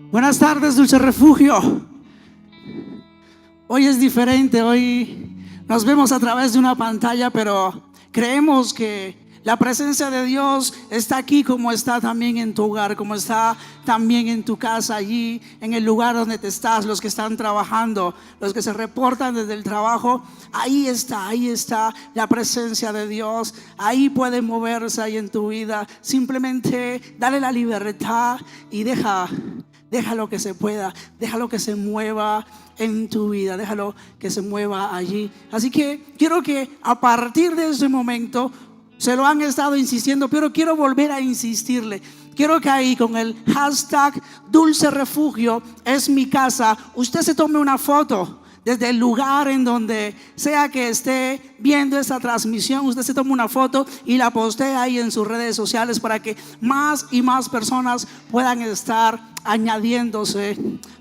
Buenas tardes, Dulce Refugio. Hoy es diferente, hoy nos vemos a través de una pantalla, pero creemos que la presencia de Dios está aquí, como está también en tu hogar, como está también en tu casa, allí en el lugar donde te estás, los que están trabajando, los que se reportan desde el trabajo. Ahí está la presencia de Dios. Ahí puede moverse ahí en tu vida. Simplemente dale la libertad y déjalo que se pueda, déjalo que se mueva en tu vida, déjalo que se mueva allí. Así que quiero que a partir de ese momento, se lo han estado insistiendo, pero quiero volver a insistirle. Quiero que ahí con el hashtag Dulce Refugio es mi casa, usted se tome una foto desde el lugar en donde sea que esté viendo esta transmisión. Usted se toma una foto y la postee ahí en sus redes sociales para que más y más personas puedan estar añadiéndose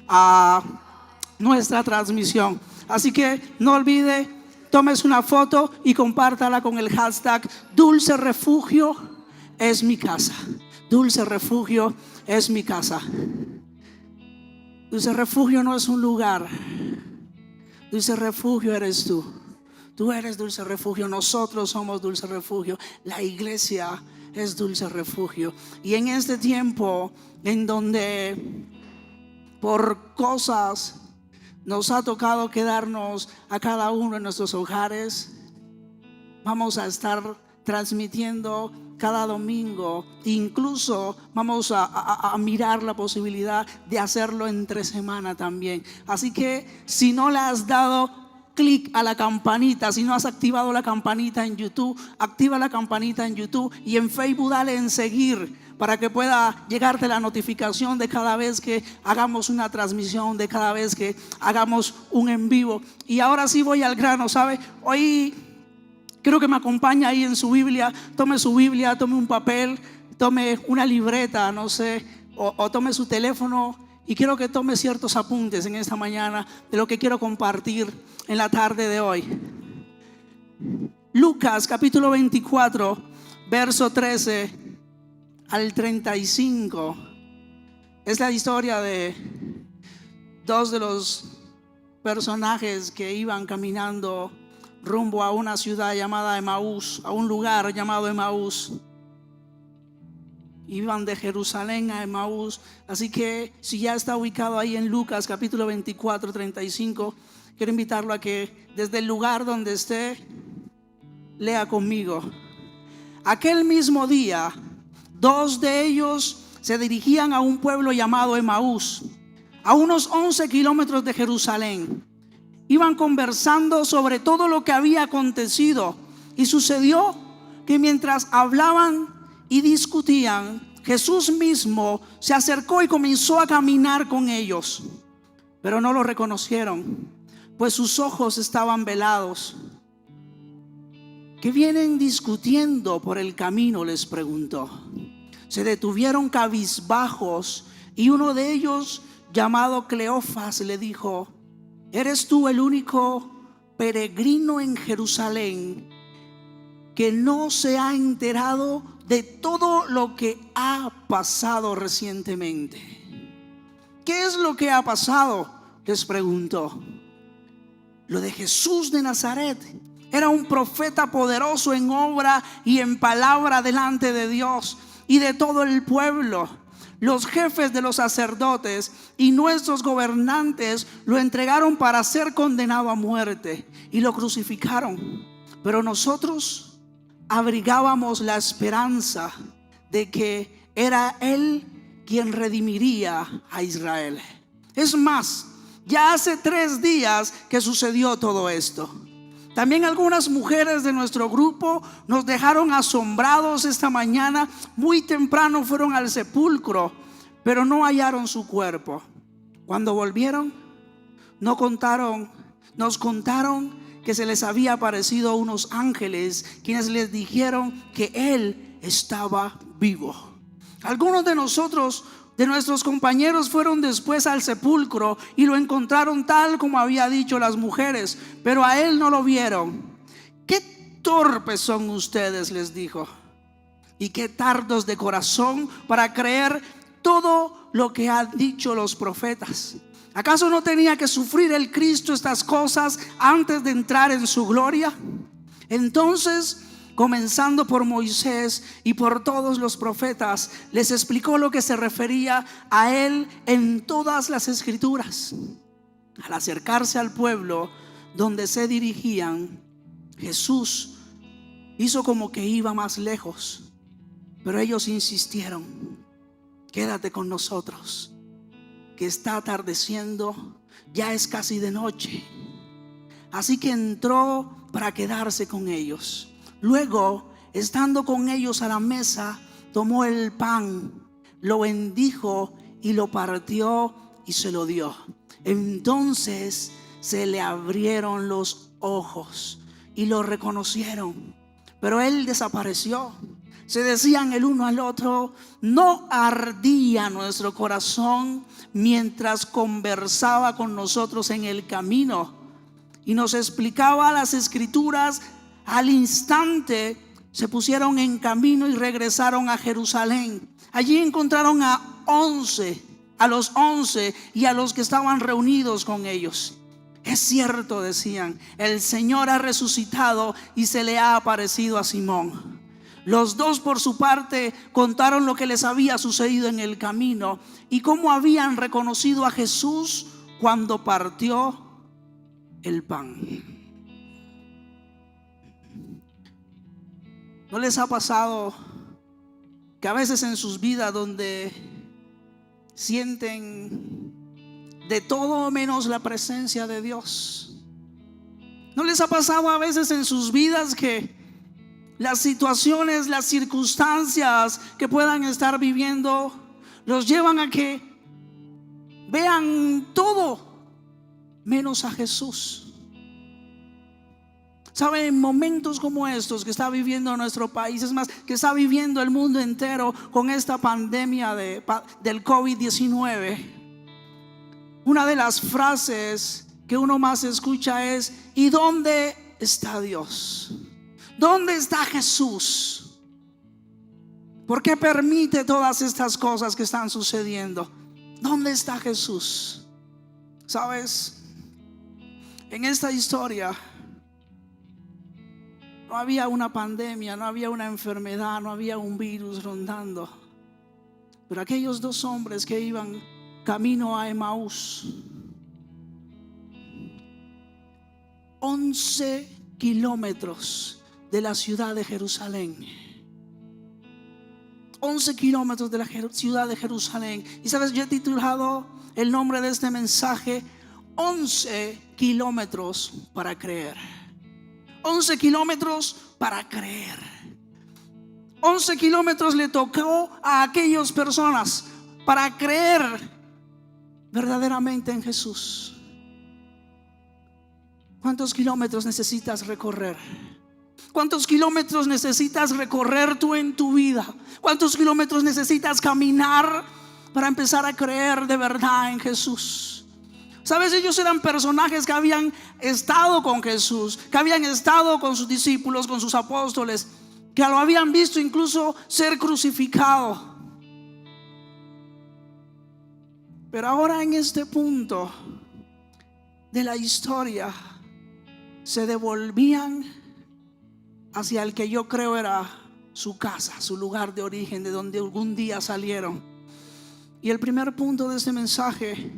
a nuestra transmisión. Así que no olvide, tomes una foto y compártala con el hashtag Dulce Refugio es mi casa. Dulce Refugio es mi casa. Dulce Refugio no es un lugar. Dulce Refugio eres tú. Tú eres Dulce Refugio. Nosotros somos Dulce Refugio. La iglesia es Dulce Refugio. Y en este tiempo en donde por cosas nos ha tocado quedarnos a cada uno en nuestros hogares, vamos a estar transmitiendo cada domingo. Incluso vamos a mirar la posibilidad de hacerlo entre semana también. Así que si no le has dado clic a la campanita, si no has activado la campanita en YouTube, activa la campanita en YouTube, y en Facebook dale en seguir para que pueda llegarte la notificación de cada vez que hagamos una transmisión, de cada vez que hagamos un en vivo. Y ahora sí voy al grano, ¿sabe? Hoy quiero que me acompañe ahí en su Biblia. Tome su Biblia, tome un papel, tome una libreta, no sé, o tome su teléfono, y quiero que tome ciertos apuntes en esta mañana de lo que quiero compartir en la tarde de hoy. Lucas capítulo 24, verso 13 al 35. Es la historia de dos de los personajes que iban caminando rumbo a una ciudad llamada Emaús, a un lugar llamado Emaús. Iban de Jerusalén a Emaús. Así que si ya está ubicado ahí en Lucas capítulo 24, 35, quiero invitarlo a que desde el lugar donde esté lea conmigo. Aquel mismo día, dos de ellos se dirigían a un pueblo llamado Emaús, a unos 11 kilómetros de Jerusalén. Iban conversando sobre todo lo que había acontecido, y sucedió que mientras hablaban y discutían, Jesús mismo se acercó y comenzó a caminar con ellos, pero no lo reconocieron, pues sus ojos estaban velados. ¿Qué vienen discutiendo por el camino?, les preguntó. Se detuvieron cabizbajos, y uno de ellos, llamado Cleofas, le dijo: ¿eres tú el único peregrino en Jerusalén que no se ha enterado de todo lo que ha pasado recientemente? ¿Qué es lo que ha pasado?, les preguntó. Lo de Jesús de Nazaret. Era un profeta poderoso en obra y en palabra delante de Dios y de todo el pueblo. Los jefes de los sacerdotes y nuestros gobernantes lo entregaron para ser condenado a muerte y lo crucificaron. Pero nosotros abrigábamos la esperanza de que era Él quien redimiría a Israel. Es más, ya hace 3 días que sucedió todo esto. También algunas mujeres de nuestro grupo nos dejaron asombrados esta mañana. Muy temprano fueron al sepulcro, pero no hallaron su cuerpo. Cuando volvieron, nos contaron que se les había aparecido unos ángeles, quienes les dijeron que Él estaba vivo. Algunos de nuestros compañeros fueron después al sepulcro y lo encontraron tal como había dicho las mujeres, pero a Él no lo vieron. ¿Qué torpes son ustedes?, les dijo, y qué tardos de corazón para creer todo lo que han dicho los profetas. ¿Acaso no tenía que sufrir el Cristo estas cosas antes de entrar en su gloria? Entonces, comenzando por Moisés y por todos los profetas, les explicó lo que se refería a él en todas las escrituras. Al acercarse al pueblo donde se dirigían, Jesús hizo como que iba más lejos, pero ellos insistieron: quédate con nosotros, que está atardeciendo, ya es casi de noche. Así que entró para quedarse con ellos. Luego, estando con ellos a la mesa, tomó el pan, lo bendijo y lo partió y se lo dio. Entonces se le abrieron los ojos y lo reconocieron, pero él desapareció. Se decían el uno al otro: ¿no ardía nuestro corazón mientras conversaba con nosotros en el camino y nos explicaba las escrituras? Al instante se pusieron en camino y regresaron a Jerusalén. Allí encontraron a los 11 y a los que estaban reunidos con ellos. Es cierto, decían, el Señor ha resucitado y se le ha aparecido a Simón. Los dos, por su parte, contaron lo que les había sucedido en el camino y cómo habían reconocido a Jesús cuando partió el pan. ¿No les ha pasado que a veces en sus vidas, donde sienten de todo menos la presencia de Dios, no les ha pasado a veces en sus vidas que las situaciones, las circunstancias que puedan estar viviendo los llevan a que vean todo menos a Jesús? ¿Sabe? En momentos como estos que está viviendo nuestro país, es más, que está viviendo el mundo entero con esta pandemia del COVID-19, una de las frases que uno más escucha es: ¿y dónde está Dios? ¿Dónde está Jesús? ¿Por qué permite todas estas cosas que están sucediendo? ¿Dónde está Jesús? ¿Sabes? En esta historia no había una pandemia, no había una enfermedad, no había un virus rondando. Pero aquellos dos hombres que iban camino a Emaús, 11 kilómetros de la ciudad de Jerusalén. 11 kilómetros de la ciudad de Jerusalén. Y sabes, yo he titulado el nombre de este mensaje: 11 kilómetros para creer. 11 kilómetros para creer. 11 kilómetros le tocó a aquellas personas para creer verdaderamente en Jesús. ¿Cuántos kilómetros necesitas recorrer? ¿Cuántos kilómetros necesitas recorrer tú en tu vida? ¿Cuántos kilómetros necesitas caminar para empezar a creer de verdad en Jesús? ¿Sabes? Ellos eran personajes que habían estado con Jesús, que habían estado con sus discípulos, con sus apóstoles, que lo habían visto incluso ser crucificado. Pero ahora, en este punto de la historia, se devolvían hacia el que yo creo era su casa, su lugar de origen, de donde algún día salieron. Y el primer punto de este mensaje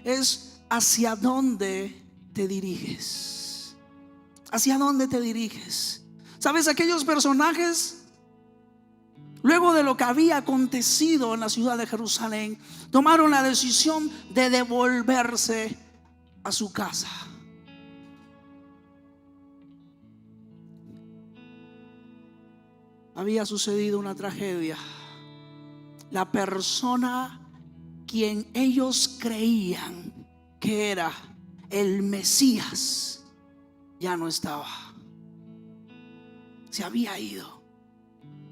es: ¿hacia dónde te diriges? ¿Hacia dónde te diriges? ¿Sabes? Aquellos personajes, luego de lo que había acontecido en la ciudad de Jerusalén, tomaron la decisión de devolverse a su casa. Había sucedido una tragedia. La persona quien ellos creían que era el Mesías ya no estaba, se había ido.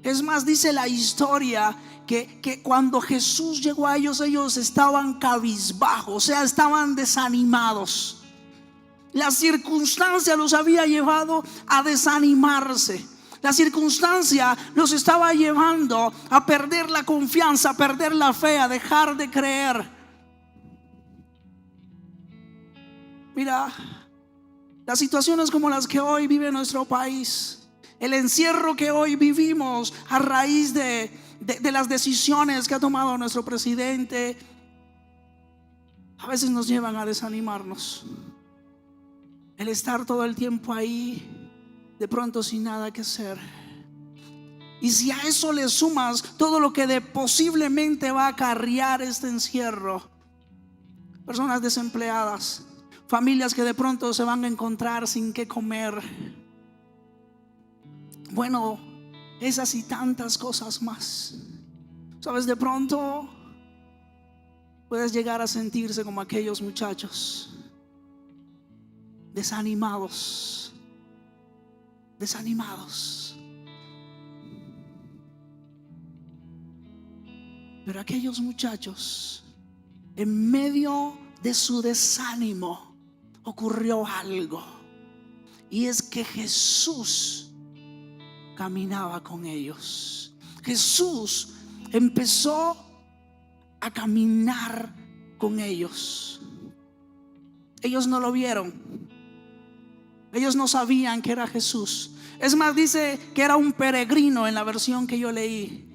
Es más, dice la historia que cuando Jesús llegó a ellos, ellos estaban cabizbajos, o sea, estaban desanimados. La circunstancia los había llevado a desanimarse. La circunstancia los estaba llevando a perder la confianza, a perder la fe, a dejar de creer. Mira, las situaciones como las que hoy vive nuestro país, el encierro que hoy vivimos a raíz de las decisiones que ha tomado nuestro presidente, a veces nos llevan a desanimarnos. El estar todo el tiempo ahí, de pronto sin nada que hacer. Y si a eso le sumas todo lo que posiblemente va a acarrear este encierro, personas desempleadas, familias que de pronto se van a encontrar sin qué comer, bueno, esas y tantas cosas más. Sabes, de pronto puedes llegar a sentirse como aquellos muchachos, desanimados. Pero aquellos muchachos, en medio de su desánimo, ocurrió algo. Y es que Jesús caminaba con ellos. Jesús empezó a caminar con ellos. Ellos no lo vieron. Ellos no sabían que era Jesús. Es más, dice que era un peregrino en la versión que yo leí.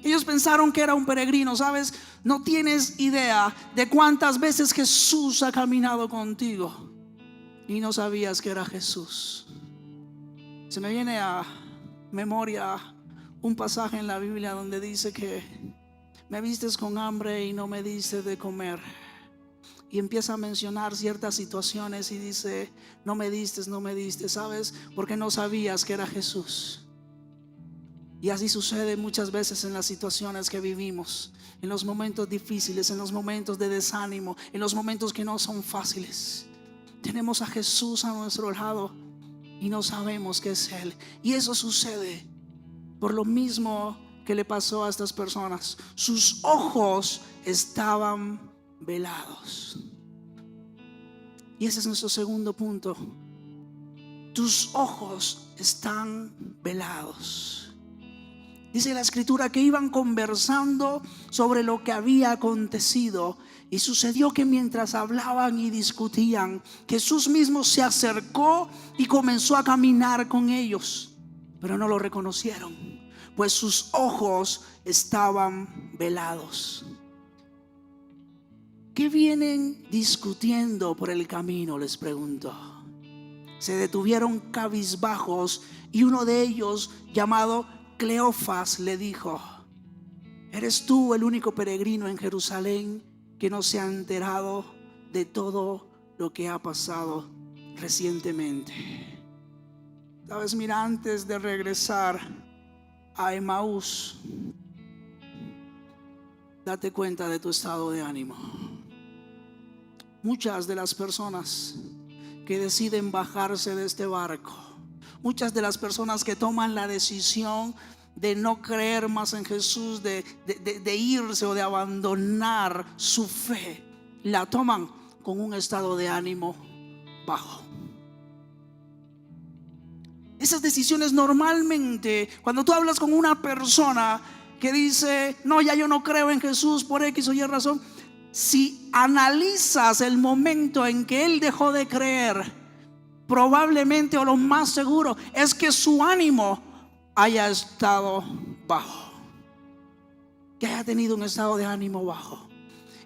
Ellos pensaron que era un peregrino. ¿Sabes? No tienes idea de cuántas veces Jesús ha caminado contigo y no sabías que era Jesús. Se me viene a memoria un pasaje en la Biblia donde dice que me vistes con hambre y no me diste de comer. Y empieza a mencionar ciertas situaciones y dice: no me diste, ¿sabes? Porque no sabías que era Jesús. Y así sucede muchas veces en las situaciones que vivimos, en los momentos difíciles, en los momentos de desánimo, en los momentos que no son fáciles. Tenemos a Jesús a nuestro lado y no sabemos que es Él. Y eso sucede por lo mismo que le pasó a estas personas. Sus ojos estaban velados. Y ese es nuestro segundo punto. Tus ojos están velados. Dice la escritura que iban conversando sobre lo que había acontecido. Y sucedió que mientras hablaban y discutían, Jesús mismo se acercó y comenzó a caminar con ellos. Pero no lo reconocieron, pues sus ojos estaban velados. ¿Qué vienen discutiendo por el camino?, les preguntó. Se detuvieron cabizbajos y uno de ellos, llamado Cleofas, le dijo: ¿eres tú el único peregrino en Jerusalén que no se ha enterado de todo lo que ha pasado recientemente? Sabes, mira, antes de regresar a Emaús, date cuenta de tu estado de ánimo. Muchas de las personas que deciden bajarse de este barco, muchas de las personas que toman la decisión de no creer más en Jesús, de irse o de abandonar su fe, la toman con un estado de ánimo bajo. Esas decisiones normalmente, cuando tú hablas con una persona que dice: no, ya yo no creo en Jesús por X o Y razón, si analizas el momento en que él dejó de creer, probablemente, o lo más seguro, es que su ánimo haya estado bajo, que haya tenido un estado de ánimo bajo.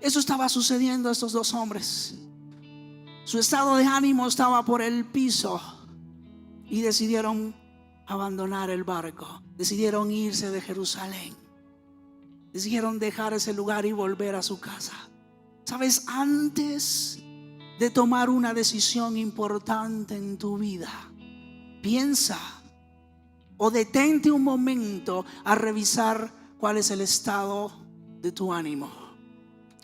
Eso estaba sucediendo a estos dos hombres. Su estado de ánimo estaba por el piso y decidieron abandonar el barco, decidieron irse de Jerusalén, decidieron dejar ese lugar y volver a su casa. Sabes, antes de tomar una decisión importante en tu vida, piensa o detente un momento a revisar cuál es el estado de tu ánimo.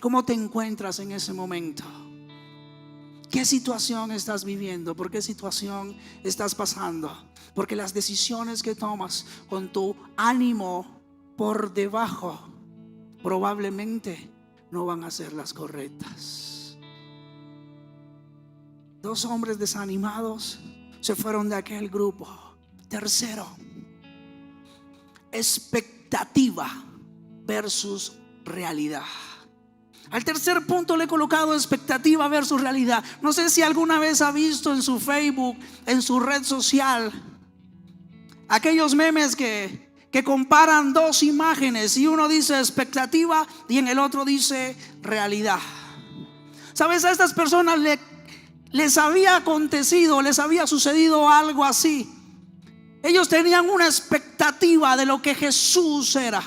¿Cómo te encuentras en ese momento? ¿Qué situación estás viviendo? ¿Por qué situación estás pasando? Porque las decisiones que tomas con tu ánimo por debajo probablemente no van a ser las correctas. Dos hombres desanimados se fueron de aquel grupo. Tercero, expectativa versus realidad. Al tercer punto le he colocado expectativa versus realidad. No sé si alguna vez ha visto en su Facebook, en su red social, aquellos memes que comparan dos imágenes y uno dice expectativa y en el otro dice realidad. ¿Sabes? A estas personas les había acontecido, les había sucedido algo así. Ellos tenían una expectativa de lo que Jesús era,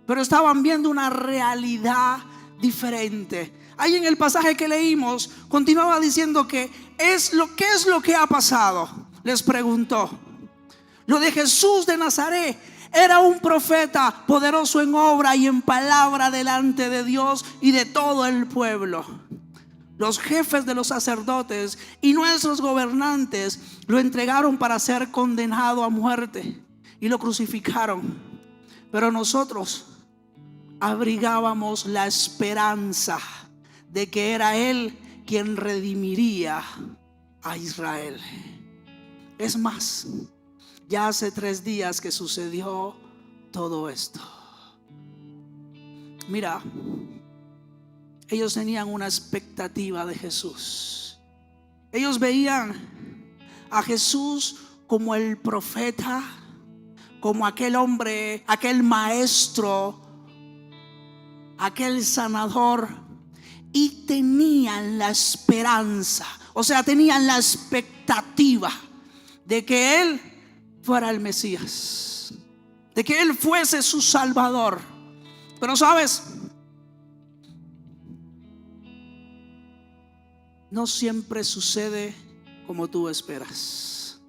pero estaban viendo una realidad diferente. Ahí en el pasaje que leímos continuaba diciendo ¿qué es lo que ha pasado? Les preguntó. Lo de Jesús de Nazaret era un profeta poderoso en obra y en palabra delante de Dios y de todo el pueblo. Los jefes de los sacerdotes y nuestros gobernantes lo entregaron para ser condenado a muerte y lo crucificaron. Pero nosotros abrigábamos la esperanza de que era Él quien redimiría a Israel. Es más, ya hace 3 días que sucedió todo esto. Mira, ellos tenían una expectativa de Jesús. Ellos veían a Jesús como el profeta, como aquel hombre, aquel maestro, aquel sanador, y tenían la esperanza, o sea, tenían la expectativa de que Él fuera el Mesías, de que Él fuese su Salvador. Pero sabes, no siempre sucede como tú esperas.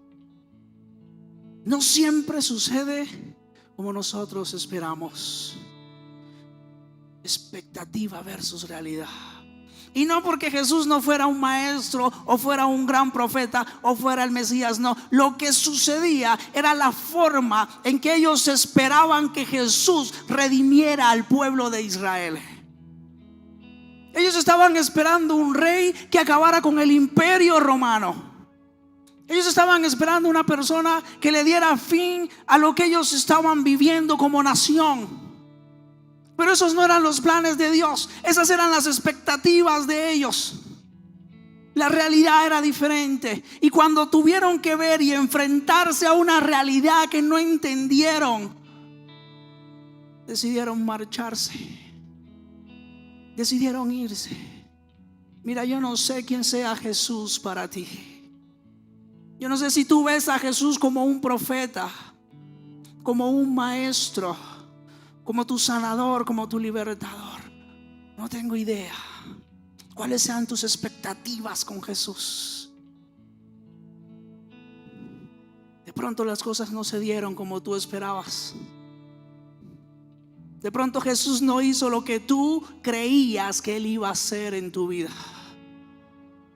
No siempre sucede como nosotros esperamos. Expectativa versus realidad. Y no porque Jesús no fuera un maestro o fuera un gran profeta o fuera el Mesías, no. Lo que sucedía era la forma en que ellos esperaban que Jesús redimiera al pueblo de Israel. Ellos estaban esperando un rey que acabara con el imperio romano. Ellos estaban esperando una persona que le diera fin a lo que ellos estaban viviendo como nación. Pero esos no eran los planes de Dios. Esas eran las expectativas de ellos. La realidad era diferente. Y cuando tuvieron que ver y enfrentarse a una realidad que no entendieron, decidieron marcharse. Decidieron irse. Mira, yo no sé quién sea Jesús para ti. Yo no sé si tú ves a Jesús como un profeta, como un maestro, como tu sanador, como tu libertador. No tengo idea cuáles sean tus expectativas con Jesús. De pronto las cosas no se dieron como tú esperabas. De pronto Jesús no hizo lo que tú creías que Él iba a hacer en tu vida.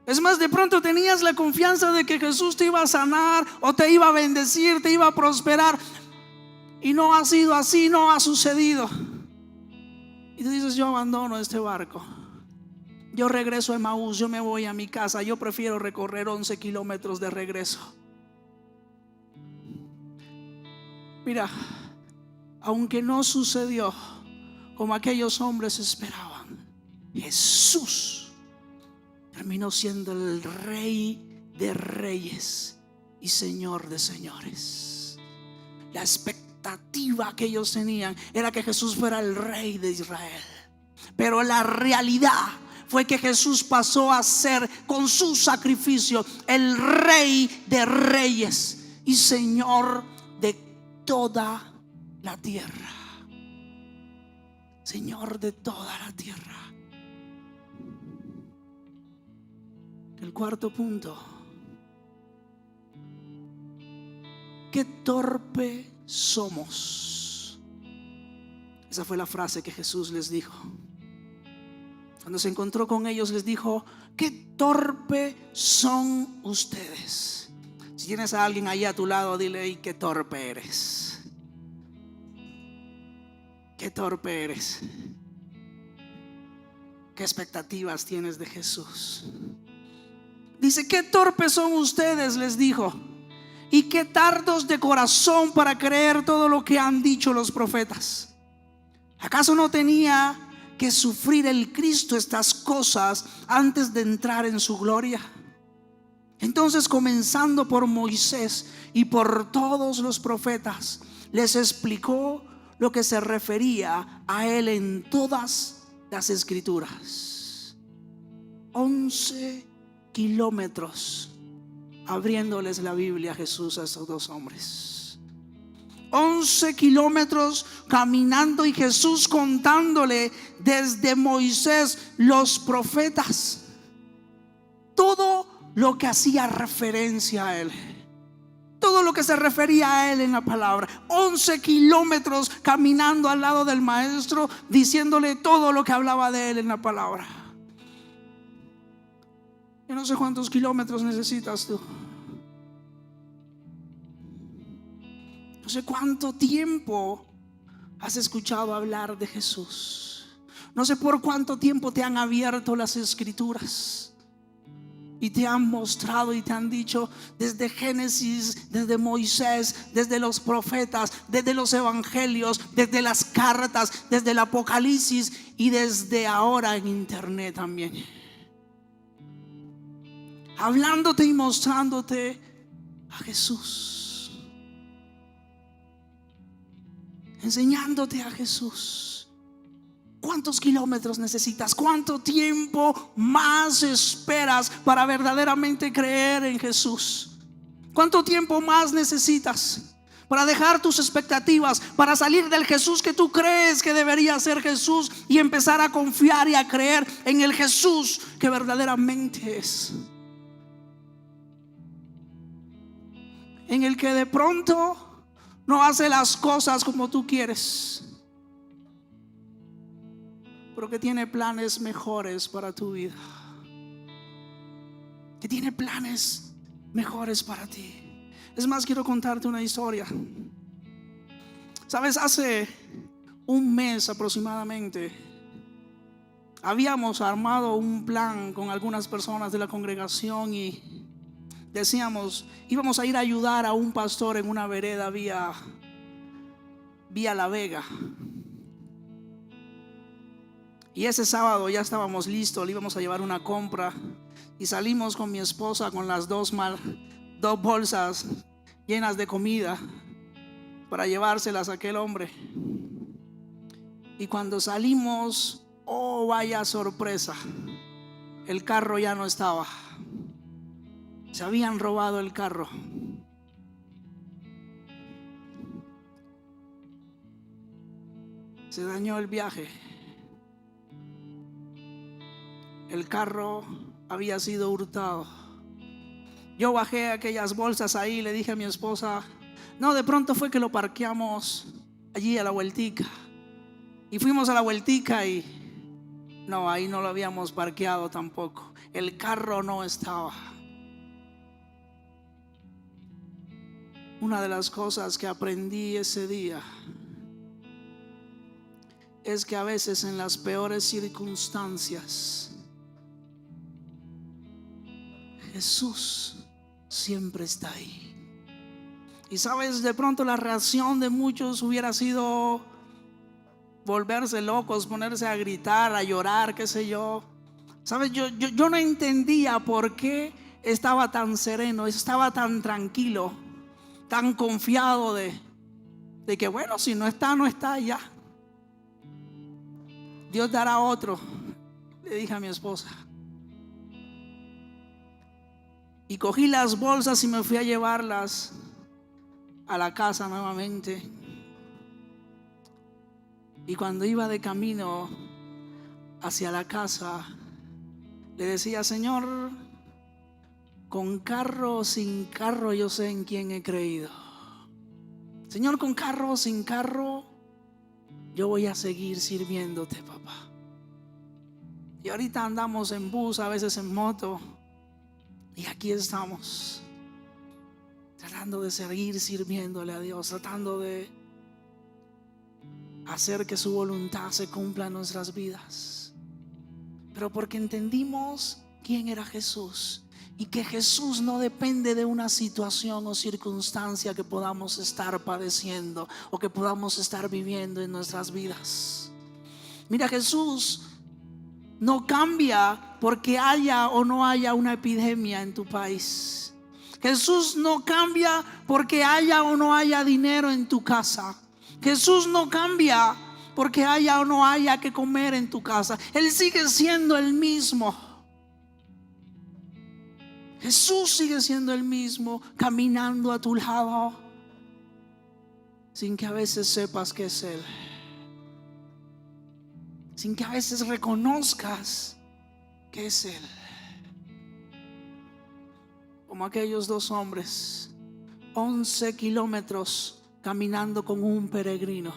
Es más, de pronto tenías la confianza de que Jesús te iba a sanar o te iba a bendecir, te iba a prosperar. Y no ha sido así, no ha sucedido. Y tú dices, yo abandono este barco. Yo regreso a Emaús, yo me voy a mi casa. Yo prefiero recorrer 11 kilómetros de regreso. Mira, aunque no sucedió como aquellos hombres esperaban, Jesús terminó siendo el Rey de reyes y Señor de señores. La expectativa que ellos tenían era que Jesús fuera el Rey de Israel. Pero la realidad fue que Jesús pasó a ser, con su sacrificio, el Rey de reyes y Señor de toda la tierra. Señor de toda la tierra. El cuarto punto: qué torpe somos. Esa fue la frase que Jesús les dijo. Cuando se encontró con ellos les dijo: qué torpe son ustedes. Si tienes a alguien ahí a tu lado, dile: y qué torpe eres. Qué torpe eres. ¿Qué expectativas tienes de Jesús? Dice: qué torpes son ustedes, les dijo. Y qué tardos de corazón para creer todo lo que han dicho los profetas. ¿Acaso no tenía que sufrir el Cristo estas cosas antes de entrar en su gloria? Entonces, comenzando por Moisés y por todos los profetas, les explicó lo que se refería a él en todas las escrituras. 11 kilómetros abriéndoles la Biblia a Jesús a estos dos hombres. 11 kilómetros caminando y Jesús contándole desde Moisés, los profetas, todo lo que hacía referencia a él, todo lo que se refería a él en la palabra. 11 kilómetros caminando al lado del maestro, diciéndole todo lo que hablaba de él en la palabra. Yo no sé cuántos kilómetros necesitas tú. No sé cuánto tiempo has escuchado hablar de Jesús. No sé por cuánto tiempo te han abierto las escrituras y te han mostrado y te han dicho desde Génesis, desde Moisés, desde los profetas, desde los evangelios, desde las cartas, desde el Apocalipsis y desde ahora en internet también, hablándote y mostrándote a Jesús, enseñándote a Jesús. ¿Cuántos kilómetros necesitas? ¿Cuánto tiempo más esperas para verdaderamente creer en Jesús? ¿Cuánto tiempo más necesitas para dejar tus expectativas, para salir del Jesús que tú crees que debería ser Jesús y empezar a confiar y a creer en el Jesús que verdaderamente es? En el que de pronto no hace las cosas como tú quieres, pero que tiene planes mejores para tu vida, que tiene planes mejores para ti. Es más, quiero contarte una historia. Sabes, hace un mes aproximadamente habíamos armado un plan con algunas personas de la congregación y decíamos, íbamos a ir a ayudar a un pastor en una vereda vía La Vega. Y ese sábado ya estábamos listos, le íbamos a llevar una compra y salimos con mi esposa con las dos bolsas llenas de comida para llevárselas a aquel hombre. Y cuando salimos, oh vaya sorpresa, el carro ya no estaba. Se habían robado el carro. Se dañó el viaje. El carro había sido hurtado. Yo bajé aquellas bolsas ahí y le dije a mi esposa, no, de pronto fue que lo parqueamos allí a la vueltica. Y fuimos a la vueltica y no, ahí no lo habíamos parqueado tampoco. El carro no estaba. Una de las cosas que aprendí ese día es que a veces en las peores circunstancias Jesús siempre está ahí. Y sabes, de pronto la reacción de muchos hubiera sido volverse locos, ponerse a gritar, a llorar, qué sé yo. Sabes, yo no entendía por qué estaba tan sereno, estaba tan tranquilo, tan confiado de que bueno, si no está, no está ya. Dios dará otro, le dije a mi esposa. Y cogí las bolsas y me fui a llevarlas a la casa nuevamente. Y cuando iba de camino hacia la casa, le decía, Señor, con carro o sin carro, yo sé en quién he creído. Señor, con carro o sin carro, yo voy a seguir sirviéndote, papá. Y ahorita andamos en bus, a veces en moto. Y aquí estamos, tratando de seguir sirviéndole a Dios, tratando de hacer que su voluntad se cumpla en nuestras vidas. Pero porque entendimos quién era Jesús Y que Jesús no depende de una situación o circunstancia que podamos estar padeciendo o que podamos estar viviendo en nuestras vidas. Mira, Jesús no cambia porque haya o no haya una epidemia en tu país. Jesús no cambia porque haya o no haya dinero en tu casa. Jesús no cambia porque haya o no haya que comer en tu casa. Él sigue siendo el mismo. Jesús sigue siendo el mismo, caminando a tu lado, sin que a veces sepas que es Él, sin que a veces reconozcas que es Él. Como aquellos dos hombres, 11 kilómetros caminando con un peregrino.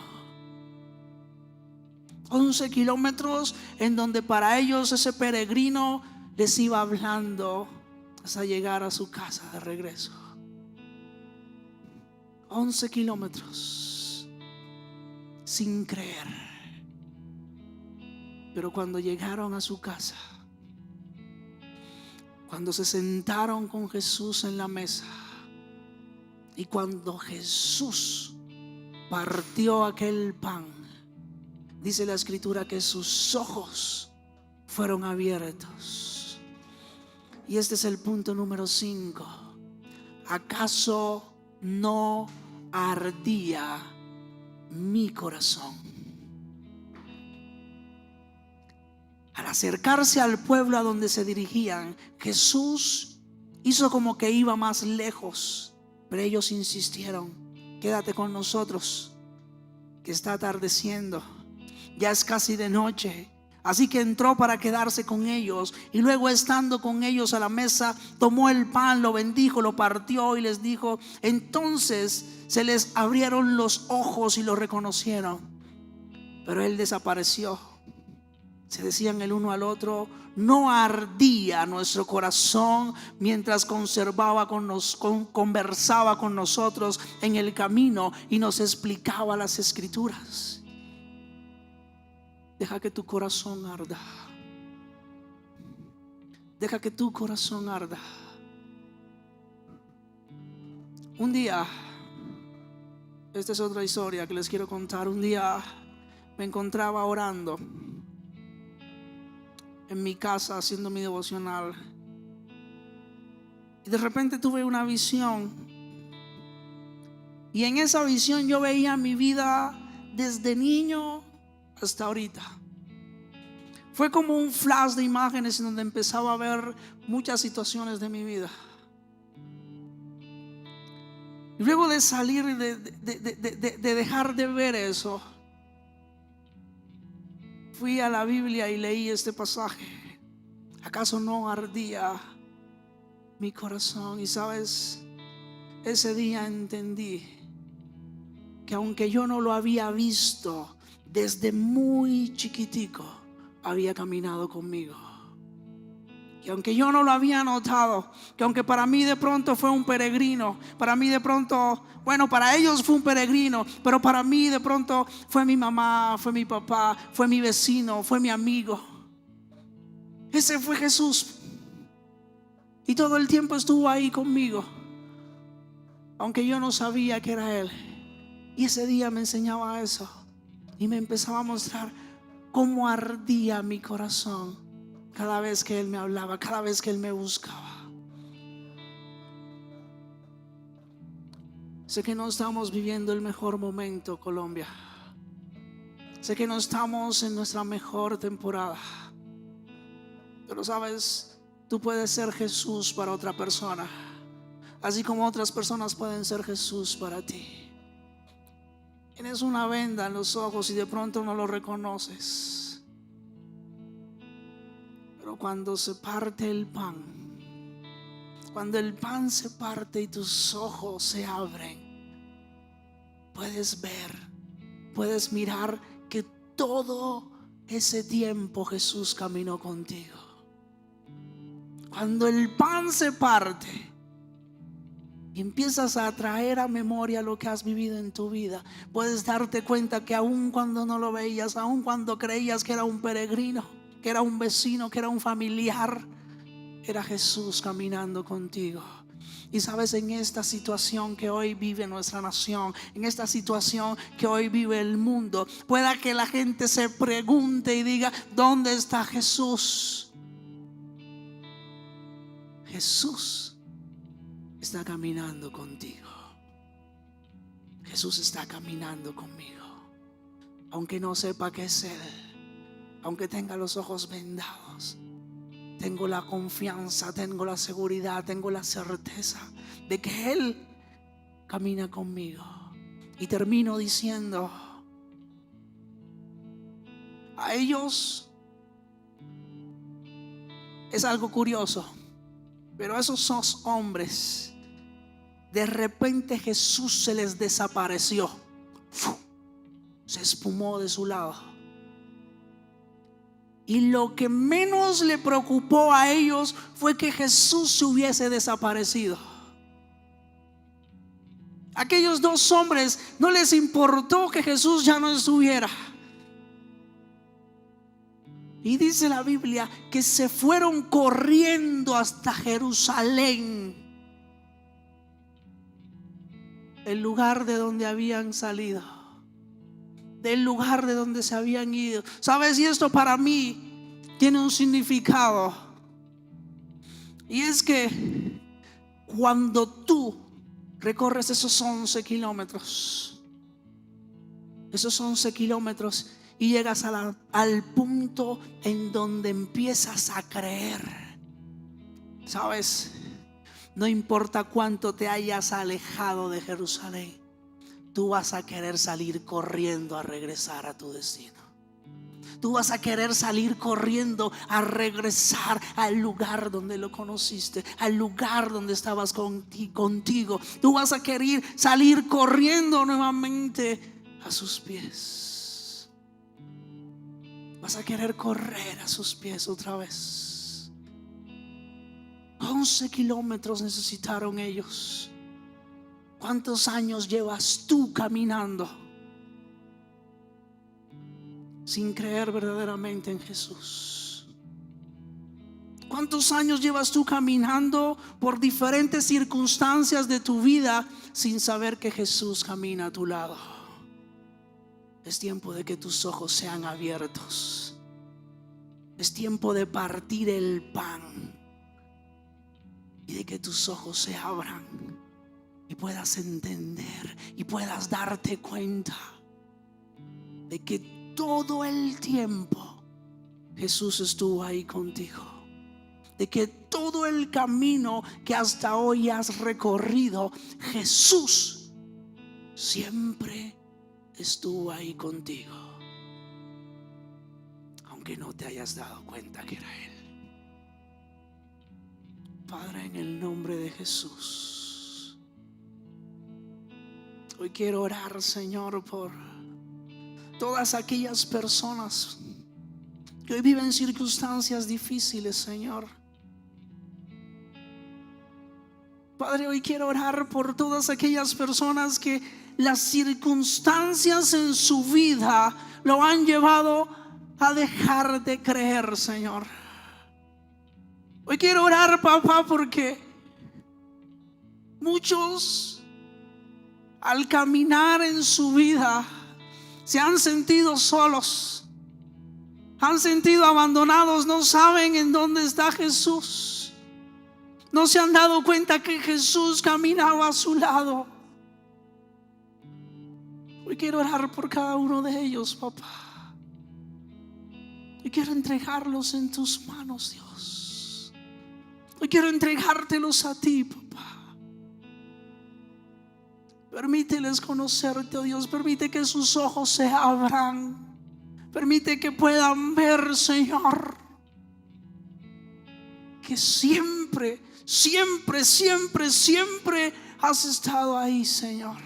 11 kilómetros en donde para ellos ese peregrino les iba hablando hasta llegar a su casa de regreso. 11 kilómetros sin creer. Pero cuando llegaron a su casa, cuando se sentaron con Jesús en la mesa y cuando Jesús partió aquel pan, dice la Escritura que sus ojos fueron abiertos. Y este es el punto número 5. ¿Acaso no ardía mi corazón? Al acercarse al pueblo a donde se dirigían, Jesús hizo como que iba más lejos, pero ellos insistieron: quédate con nosotros, que está atardeciendo, ya es casi de noche. Así que entró para quedarse con ellos, y luego, estando con ellos a la mesa, tomó el pan, lo bendijo, lo partió y les dijo. Entonces se les abrieron los ojos y lo reconocieron, pero él desapareció. Se decían el uno al otro: no ardía nuestro corazón mientras conversaba con nosotros en el camino y nos explicaba las Escrituras. Deja que tu corazón arda. Deja que tu corazón arda. Un día, esta es otra historia que les quiero contar. Un día me encontraba orando en mi casa haciendo mi devocional, y de repente tuve una visión, y en esa visión yo veía mi vida desde niño hasta ahorita. Fue como un flash de imágenes en donde empezaba a ver muchas situaciones de mi vida. Y luego de salir de dejar de ver eso, fui a la Biblia y leí este pasaje: ¿acaso no ardía mi corazón? Y sabes, ese día entendí que aunque yo no lo había visto, desde muy chiquitico había caminado conmigo. Que aunque yo no lo había notado, que aunque para mí de pronto fue un peregrino, para mí de pronto, bueno, para ellos fue un peregrino, pero para mí de pronto fue mi mamá, fue mi papá, fue mi vecino, fue mi amigo. Ese fue Jesús, y todo el tiempo estuvo ahí conmigo, aunque yo no sabía que era Él. Y ese día me enseñaba eso, y me empezaba a mostrar cómo ardía mi corazón cada vez que Él me hablaba, cada vez que Él me buscaba. Sé que no estamos viviendo el mejor momento, Colombia. Sé que no estamos en nuestra mejor temporada, pero sabes, tú puedes ser Jesús para otra persona, así como otras personas pueden ser Jesús para ti. Tienes una venda en los ojos y de pronto no lo reconoces, pero cuando se parte el pan, cuando el pan se parte y tus ojos se abren, puedes ver, puedes mirar que todo ese tiempo Jesús caminó contigo. Cuando el pan se parte y empiezas a traer a memoria lo que has vivido en tu vida, puedes darte cuenta que aun cuando no lo veías, aun cuando creías que era un peregrino, que era un vecino, que era un familiar, era Jesús caminando contigo. Y sabes, en esta situación que hoy vive nuestra nación, en esta situación que hoy vive el mundo, pueda que la gente se pregunte y diga: ¿dónde está Jesús? Jesús está caminando contigo. Jesús está caminando conmigo. Aunque no sepa qué es Él, aunque tenga los ojos vendados, tengo la confianza, tengo la seguridad, tengo la certeza de que Él camina conmigo. Y termino diciendo: a ellos es algo curioso, pero a esos dos hombres, de repente Jesús se les desapareció. Se espumó de su lado. Y lo que menos le preocupó a ellos fue que Jesús se hubiese desaparecido. Aquellos dos hombres no les importó que Jesús ya no estuviera. Y dice la Biblia que se fueron corriendo hasta Jerusalén, el lugar de donde habían salido, del lugar de donde se habían ido. ¿Sabes? Y esto para mí tiene un significado. Y es que cuando tú recorres esos 11 kilómetros, y llegas al punto en donde empiezas a creer, ¿sabes? No importa cuánto te hayas alejado de Jerusalén, tú vas a querer salir corriendo a regresar a tu destino. Tú vas a querer salir corriendo a regresar al lugar donde lo conociste, al lugar donde estabas contigo. Tú vas a querer salir corriendo nuevamente a sus pies. Vas a querer correr a sus pies otra vez. 11 kilómetros necesitaron ellos. ¿Cuántos años llevas tú caminando sin creer verdaderamente en Jesús? ¿Cuántos años llevas tú caminando por diferentes circunstancias de tu vida sin saber que Jesús camina a tu lado? Es tiempo de que tus ojos sean abiertos. Es tiempo de partir el pan y de que tus ojos se abran y puedas entender y puedas darte cuenta de que todo el tiempo Jesús estuvo ahí contigo, de que todo el camino que hasta hoy has recorrido, Jesús siempre estuvo ahí contigo, aunque no te hayas dado cuenta que era Él. Padre, en el nombre de Jesús, hoy quiero orar, Señor, por todas aquellas personas que hoy viven circunstancias difíciles, Señor. Padre, hoy quiero orar por todas aquellas personas que las circunstancias en su vida lo han llevado a dejar de creer, Señor. Hoy quiero orar, papá, porque muchos al caminar en su vida se han sentido solos, han sentido abandonados, no saben en dónde está Jesús, no se han dado cuenta que Jesús caminaba a su lado. Hoy quiero orar por cada uno de ellos, papá. Hoy quiero entregarlos en tus manos, Dios. Hoy quiero entregártelos a ti, papá. Permíteles conocerte, oh Dios. Permite que sus ojos se abran. Permite que puedan ver, Señor, que siempre, siempre, siempre, siempre has estado ahí, Señor,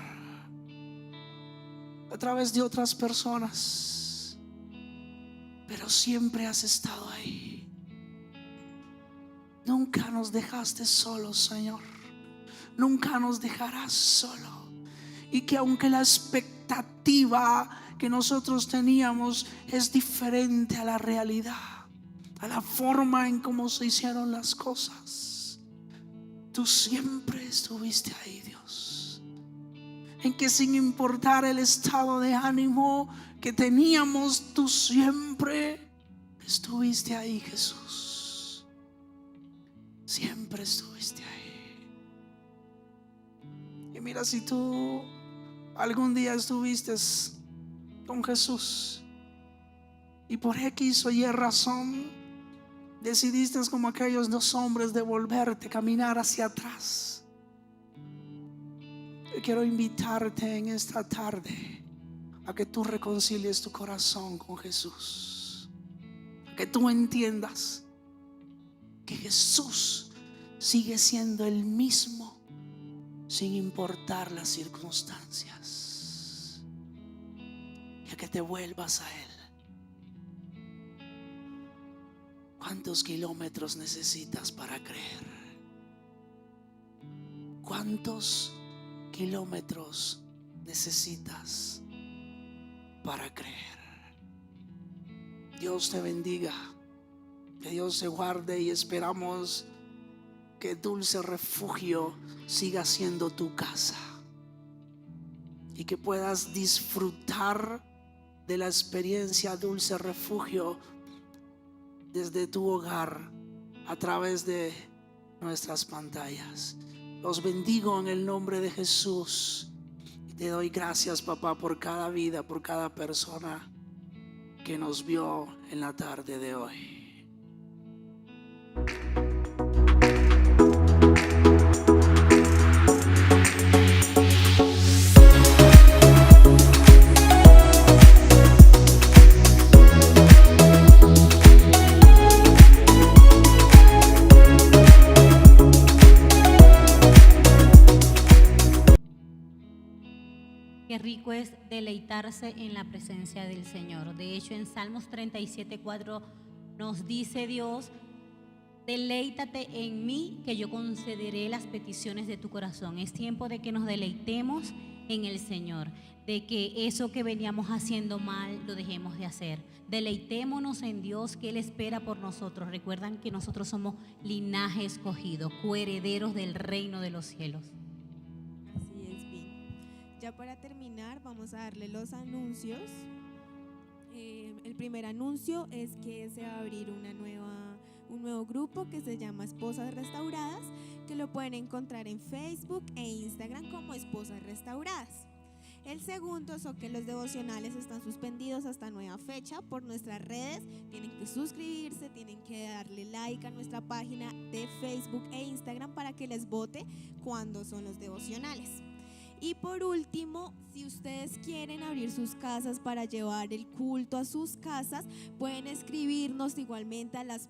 a través de otras personas, pero siempre has estado ahí. Nunca nos dejaste solos, Señor. Nunca nos dejarás solo. Y que aunque la expectativa que nosotros teníamos es diferente a la realidad, a la forma en cómo se hicieron las cosas, tú siempre estuviste ahí, Dios. En que sin importar el estado de ánimo que teníamos, tú siempre estuviste ahí, Jesús. Siempre estuviste ahí. Y mira, si tú algún día estuviste con Jesús y por X o Y razón decidiste, como aquellos dos hombres, de volverte, caminar hacia atrás, yo quiero invitarte en esta tarde a que tú reconcilies tu corazón con Jesús, a que tú entiendas que Jesús sigue siendo el mismo sin importar las circunstancias, y a que te vuelvas a Él. ¿Cuántos kilómetros necesitas para creer? ¿Cuántos kilómetros necesitas para creer? Dios te bendiga, que Dios te guarde, y esperamos que Dulce Refugio siga siendo tu casa y que puedas disfrutar de la experiencia Dulce Refugio desde tu hogar a través de nuestras pantallas. Los bendigo en el nombre de Jesús y te doy gracias, papá, por cada vida, por cada persona que nos vio en la tarde de hoy. Qué rico es deleitarse en la presencia del Señor. De hecho, en Salmos 37:4 nos dice Dios: deleítate en mí, que yo concederé las peticiones de tu corazón. Es tiempo de que nos deleitemos en el Señor, de que eso que veníamos haciendo mal lo dejemos de hacer. Deleitémonos en Dios, que Él espera por nosotros. Recuerdan que nosotros somos linaje escogido, coherederos del reino de los cielos. Así es, Vi. Ya para terminar, vamos a darle los anuncios. El primer anuncio es que se va a abrir un nuevo grupo que se llama Esposas Restauradas, que lo pueden encontrar en Facebook e Instagram como Esposas Restauradas. El segundo son que los devocionales están suspendidos hasta nueva fecha por nuestras redes. Tienen que suscribirse, tienen que darle like a nuestra página de Facebook e Instagram para que les vote cuándo son los devocionales. Y por último, si ustedes quieren abrir sus casas para llevar el culto a sus casas, pueden escribirnos igualmente a las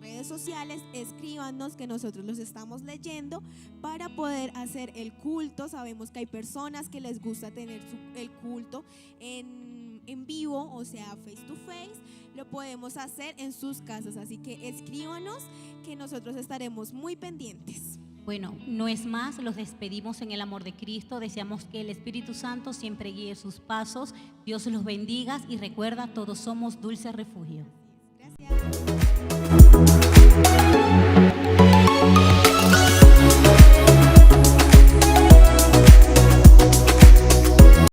redes sociales. Escríbanos, que nosotros los estamos leyendo para poder hacer el culto. Sabemos que hay personas que les gusta tener el culto en vivo, o sea, face to face. Lo podemos hacer en sus casas, así que escríbanos, que nosotros estaremos muy pendientes. Bueno, no es más, los despedimos en el amor de Cristo. Deseamos que el Espíritu Santo siempre guíe sus pasos. Dios los bendiga y recuerda, todos somos Dulce Refugio. Gracias.